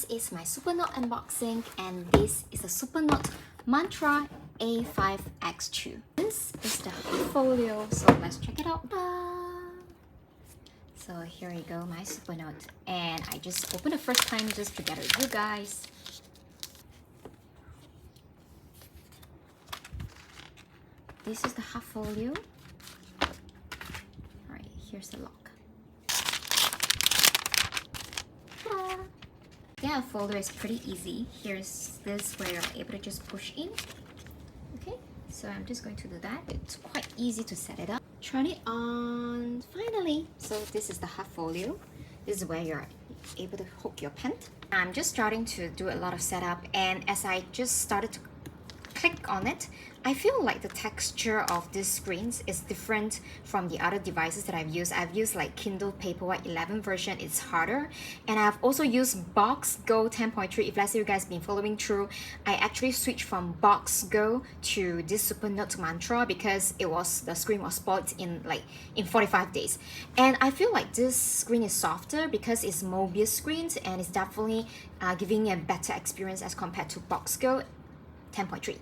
is my Supernote unboxing, and this is a Supernote Manta A5X2. This is the folio, so let's check it out. So here you go, my Supernote, and I just opened the first time just together with you guys. This is the half folio. Alright, here's the lock. Yeah, folder is pretty easy. Here's this where you're able to just push in. Okay, so I'm just going to do that. It's quite easy to set it up. Turn it on. Finally, so this is the half folio. This is where you're able to hook your pen. I'm just starting to do a lot of setup, and as I just started to click on it, I feel like the texture of these screens is different from the other devices that I've used. I've used like Kindle Paperwhite 11 version, it's harder. And I've also used Boox GO 10.3. If let's say you guys been following through, I actually switched from Boox GO to this Supernote Manta because the screen was spoiled in 45 days. And I feel like this screen is softer because it's Mobius screens, and it's definitely giving me a better experience as compared to Boox GO 10.3.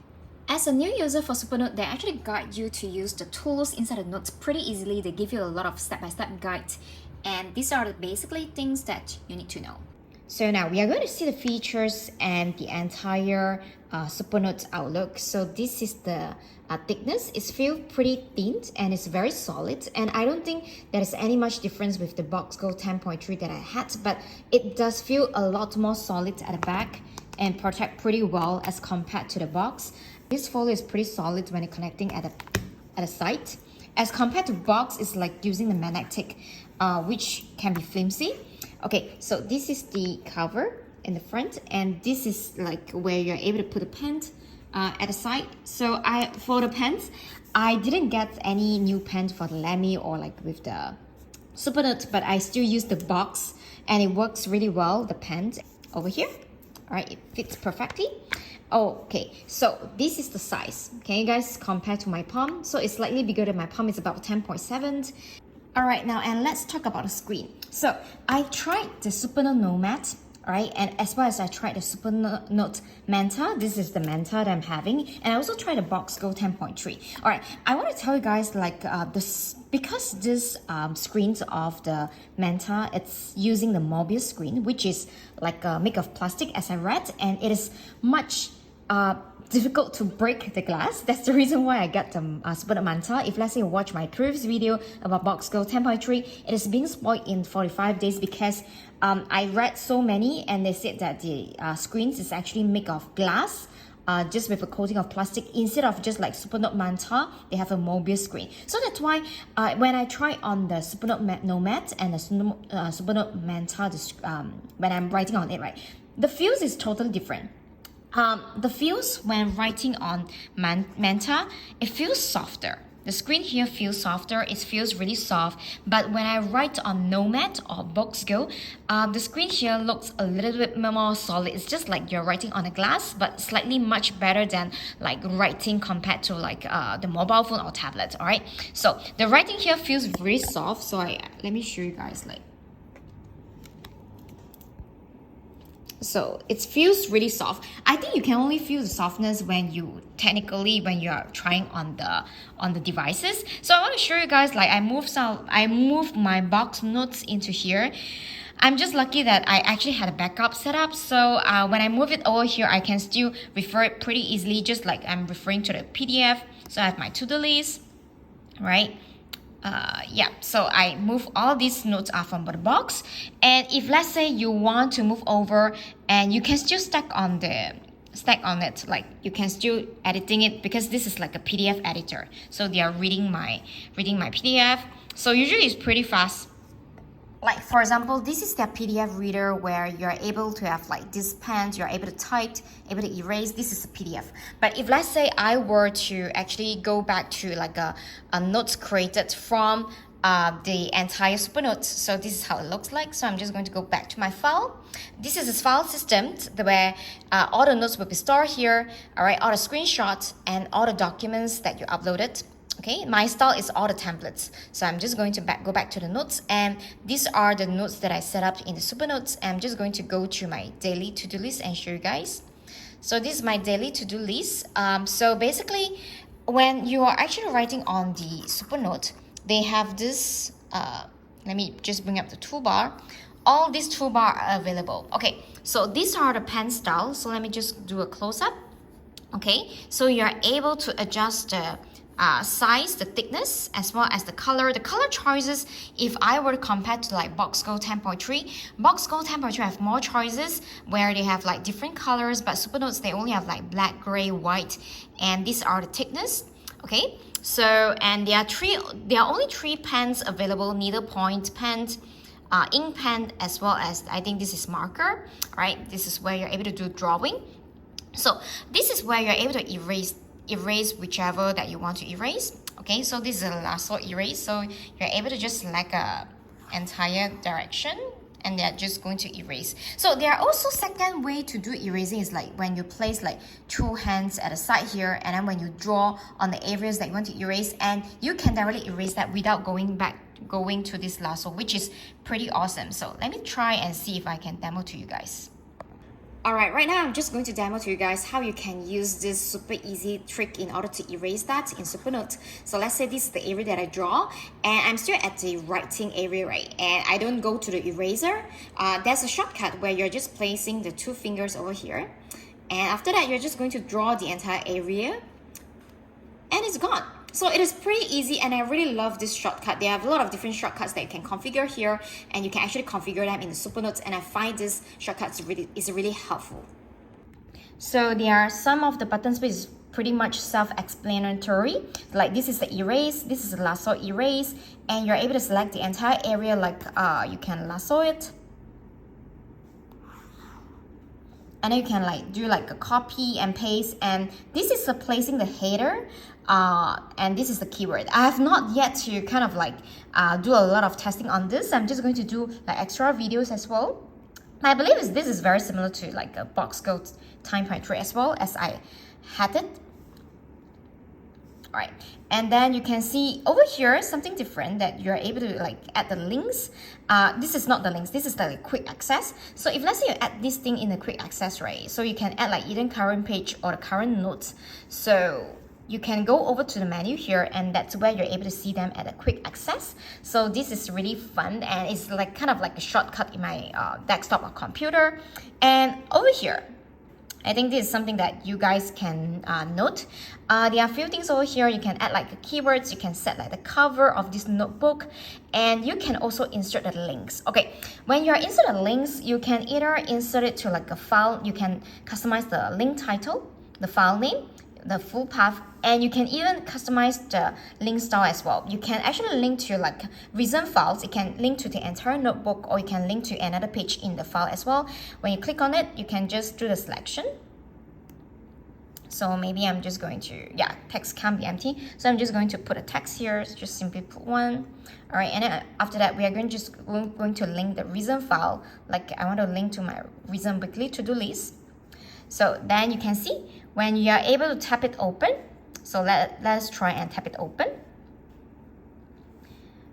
As a new user for Supernote, they actually guide you to use the tools inside the notes pretty easily. They give you a lot of step-by-step guides, and these are basically things that you need to know. So now we are going to see the features and the entire Supernote outlook. So this is the thickness. It feels pretty thin and it's very solid, and I don't think there is any much difference with the Boox GO 10.3 that I had, but it does feel a lot more solid at the back and protect pretty well as compared to the box. This folio is pretty solid when it's connecting at the side. As compared to Boox, it's like using the magnetic, which can be flimsy. Okay, so this is the cover in the front, and this is like where you're able to put a pen at the side. So for the pens, I didn't get any new pen for the Lamy or like with the Supernote, but I still use the Boox, and it works really well, the pen over here. All right, it fits perfectly. Okay, so this is the size. Can you guys compare to my palm? So it's slightly bigger than my palm. It's about 10.7. All right, now and let's talk about the screen. So I tried the Supernote Manta, all right, and as well as I tried the Supernote Manta. This is the Manta that I'm having, and I also tried the Boox GO 10.3. All right, I want to tell you guys like because this screens of the Manta, it's using the Mobius screen, which is like made of plastic, as I read, and it is much difficult to break the glass. That's the reason why I got the Supernote Manta. If let's say you watch my previous video about Boox GO 10.3, it is being spoiled in 45 days because I read so many, and they said that the screens is actually made of glass, just with a coating of plastic, instead of just like Supernote Manta, they have a Mobius screen. So that's why when I try on the Supernote Manta and the Supernote Manta, when I'm writing on it, right, the feels is totally different. The feels when writing on Manta, it feels softer. The screen here feels softer, it feels really soft, but when I write on Nomad or Boox GO, the screen here looks a little bit more solid. It's just like you're writing on a glass, but slightly much better than like writing compared to like the mobile phone or tablet, all right? So the writing here feels really soft, so let me show you guys like. So it feels really soft. I think you can only feel the softness when you are trying on the devices. So I want to show you guys like I moved my box notes into here. I'm just lucky that I actually had a backup setup, so when I move it over here, I can still refer it pretty easily, just like I'm referring to the PDF. So I have my to-do list, right? Yeah, so I move all these notes are from the box, and if let's say you want to move over, and you can still stack on it, like you can still editing it, because this is like a PDF editor, so they are reading my PDF. So usually it's pretty fast. Like for example, this is the PDF reader where you're able to have like this pen, you're able to type, able to erase. This is a PDF. But if let's say I were to actually go back to like a notes created from the entire Supernote, so this is how it looks like. So I'm just going to go back to my file. This is a file system where all the notes will be stored here, all right, all the screenshots and all the documents that you uploaded. Okay, my style is all the templates. So I'm just going to go back to the notes, and these are the notes that I set up in the Supernotes. I'm just going to go to my daily to-do list and show you guys. So this is my daily to-do list. So basically, when you are actually writing on the Supernote, they have this, let me just bring up the toolbar. All these toolbar are available. Okay, so these are the pen styles. So let me just do a close-up. Okay, so you're able to adjust the size, the thickness, as well as the color. The color choices, if I were to compare to like Boox GO 10.3, Boox GO 10.3 have more choices where they have like different colors, but Supernotes, they only have like black, gray, white, and these are the thickness. Okay, so, and there are only 3 pens available: needlepoint pen, ink pen, as well as, I think this is marker, right? This is where you're able to do drawing. So this is where you're able to erase whichever that you want to erase. Okay, so this is a lasso erase, so you're able to just select a entire direction and they're just going to erase. So there are also second way to do erasing is like when you place like 2 hands at the side here, and then when you draw on the areas that you want to erase, and you can directly erase that without going to this lasso, which is pretty awesome. So let me try and see if I can demo to you guys. Alright, right now I'm just going to demo to you guys how you can use this super easy trick in order to erase that in Supernote. So let's say this is the area that I draw, and I'm still at the writing area, right? And I don't go to the eraser. There's a shortcut where you're just placing the 2 fingers over here. And after that, you're just going to draw the entire area. And it's gone. So it is pretty easy, and I really love this shortcut. They have a lot of different shortcuts that you can configure here, and you can actually configure them in the Supernotes, and I find this shortcut is really helpful. So there are some of the buttons which is pretty much self-explanatory. Like this is the erase, this is the lasso erase, and you're able to select the entire area, like you can lasso it. And then you can like do like a copy and paste, and this is the placing the header, and this is the keyword. I have not yet to kind of like do a lot of testing on this. I'm just going to do like extra videos as well. I believe this is very similar to like a Boox GO 10.3 as well, as I had it. All right, and then you can see over here something different that you're able to like add the links. This is not the links, this is the like, quick access. So if let's say you add this thing in the quick access, right? So you can add like either current page or the current notes. So you can go over to the menu here, and that's where you're able to see them at a quick access. So this is really fun, and it's like kind of like a shortcut in my desktop or computer. And over here, I think this is something that you guys can note. There are a few things over here. You can add like keywords, you can set like the cover of this notebook, and you can also insert the links. Okay, when you're insert the links, you can either insert it to like a file, you can customize the link title, the file name, the full path, and you can even customize the link style as well. You can actually link to like recent files, it can link to the entire notebook, or you can link to another page in the file as well. When you click on it, you can just do the selection. So maybe I'm just going to, yeah, text can't be empty. So I'm just going to put a text here, so just simply put 1. All right, and then after that, we are going to link the recent file. Like I want to link to my recent weekly to-do list. So then you can see when you are able to tap it open. So let's try and tap it open.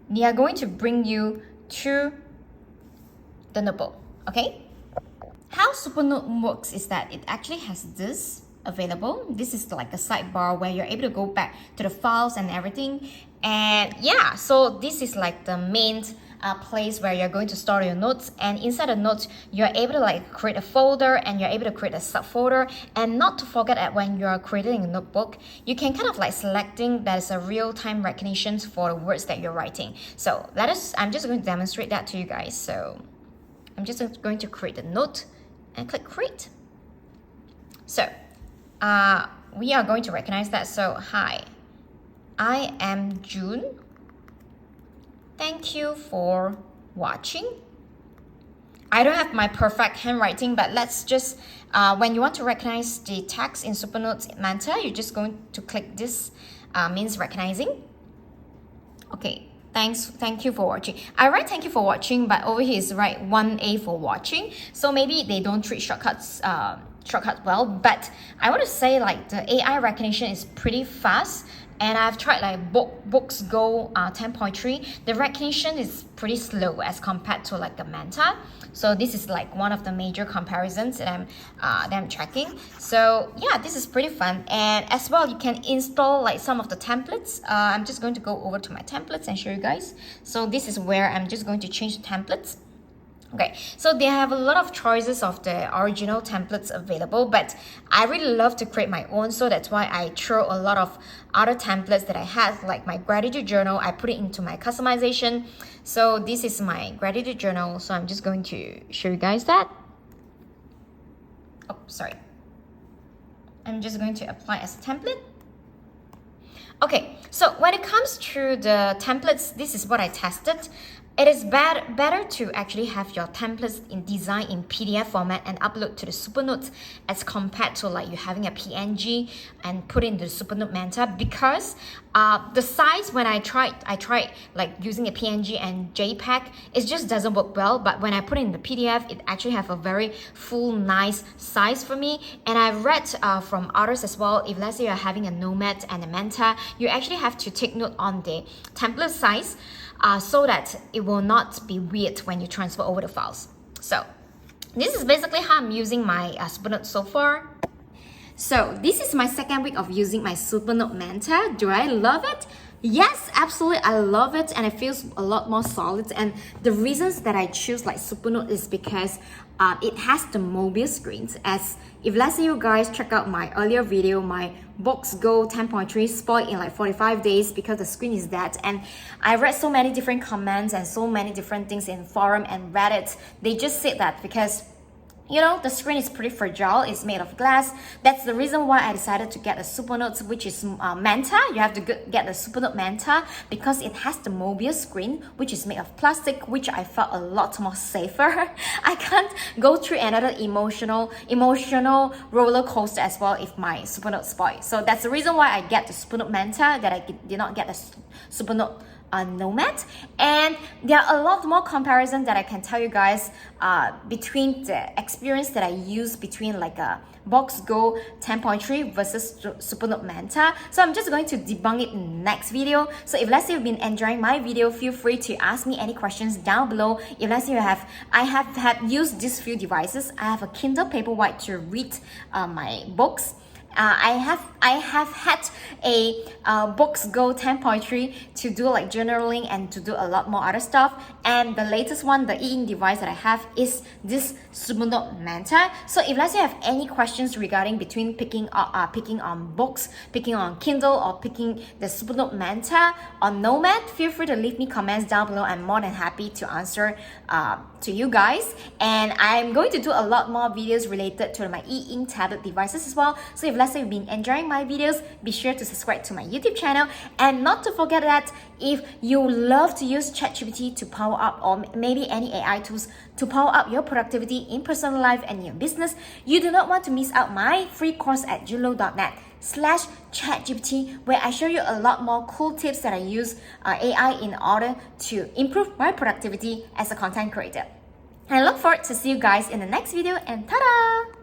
They are going to bring you to the notebook, okay? How Supernote works is that it actually has this available. This is like a sidebar where you're able to go back to the files and everything. And yeah, so this is like the main place where you're going to store your notes, and inside the notes you're able to like create a folder, and you're able to create a subfolder. And not to forget that when you're creating a notebook, you can kind of like selecting that is a real-time recognition for the words that you're writing. So I'm just going to demonstrate that to you guys. So I'm just going to create a note and click create. So we are going to recognize that. So hi, I am June. Thank you for watching. I don't have my perfect handwriting, but let's just, when you want to recognize the text in Supernote Manta, you're just going to click this, means recognizing. Okay, thank you for watching. I write thank you for watching, but over here is write 1A for watching. So maybe they don't treat shortcuts well, but I want to say like the AI recognition is pretty fast. and I've tried like Boox GO 10.3. The recognition is pretty slow as compared to like the Manta. So this is like one of the major comparisons that I'm tracking. So yeah, this is pretty fun. And as well, you can install like some of the templates. I'm just going to go over to my templates and show you guys. So this is where I'm just going to change the templates. Okay, so they have a lot of choices of the original templates available, but I really love to create my own, so that's why I throw a lot of other templates that I had, like my gratitude journal. I put it into my customization. So this is my gratitude journal, so I'm just going to show you guys that. Oh, sorry. I'm just going to apply as a template. Okay, so when it comes to the templates, this is what I tested. It is better to actually have your templates in design in PDF format and upload to the Supernote as compared to like you having a PNG and put in the Supernote Manta, because the size, when I tried like using a PNG and JPEG, it just doesn't work well. But when I put in the PDF, it actually have a very full nice size for me. And I've read from others as well, if let's say you're having a Nomad and a Manta, you actually have to take note on the template size, so that it will not be weird when you transfer over the files. So this is basically how I'm using my Supernote so far. So this is my second week of using my Supernote Manta. Do I love it? Yes, absolutely, I love it, and it feels a lot more solid. And the reasons that I choose like Supernote is because it has the Mobius screens. As if let's say you guys check out my earlier video, my Boox GO 10.3 spoiled in like 45 days because the screen is that. And I read so many different comments and so many different things in forum and Reddit. They just said that because, you know, the screen is pretty fragile, it's made of glass. That's the reason why I decided to get a Supernote, which is Manta. You have to get the Supernote Manta because it has the Mobius screen, which is made of plastic, which I felt a lot more safer. I can't go through another emotional roller coaster as well if my Supernote spoils. So that's the reason why I get the Supernote Manta, that I did not get the Supernote Nomad. And there are a lot more comparisons that I can tell you guys between the experience that I use between like a Boox GO 10.3 versus Supernote Manta. So I'm just going to debunk it in the next video. So if let's say you've been enjoying my video, feel free to ask me any questions down below. If let's say I have used these few devices. I have a Kindle Paperwhite to read my books. I have had a Boox GO 10.3 to do like journaling and to do a lot more other stuff. And the latest one, the e-ink device that I have, is this Supernote Manta. So if let's say you have any questions regarding between picking on books, picking on Kindle, or picking the Supernote Manta or Nomad, feel free to leave me comments down below. I'm more than happy to answer to you guys. And I'm going to do a lot more videos related to my e-ink tablet devices as well. So if let's say you've been enjoying my videos, be sure to subscribe to my YouTube channel. And not to forget that if you love to use ChatGPT to power up, or maybe any AI tools to power up your productivity in personal life and your business, you do not want to miss out my free course at julo.net/ChatGPT, where I show you a lot more cool tips that I use AI in order to improve my productivity as a content creator. I look forward to see you guys in the next video, and ta-da!